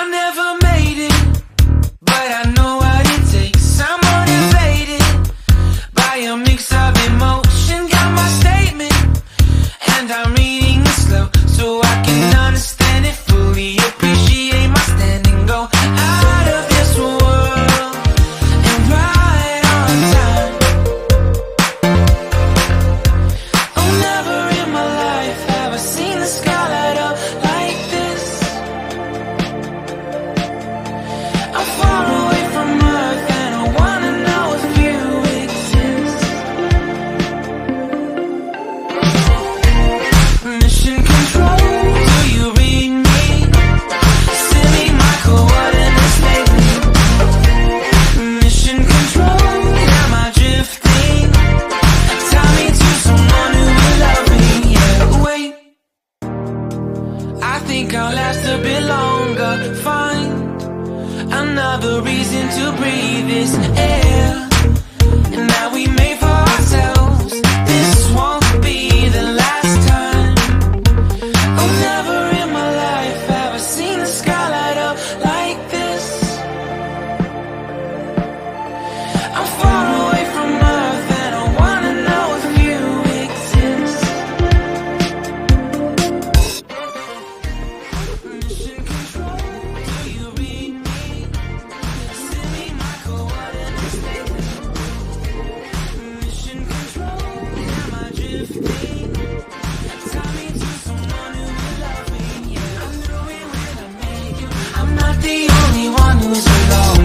I never made it, but I know what it takes. I'm motivated by a mix of emotion. Got my statement, and I'm reading it slow so I can understand it fully. Appreciate my stand and go out of this world and right on time. Oh, never in my life have I seen the sky light up like this. I'm far away from Earth and I wanna know if you exist. Mission control, do you read me? Send me my coordinates lately. Mission control, am I drifting? Tie me to someone who will love me. Yeah, wait, I think I'll last a bit longer. Find another reason to breathe this air, and that we made for ourselves. This won't be the last time. Oh, never in my life have I seen the sky light up like this. I'm far away from Earth and I wanna know if you exist. Mission control, do you read me? Send me my coordinates lately. Mission control, am I drifting? Tie me to someone who will love me. Yeah, I know it when I make you. I'm not the only one who's alone.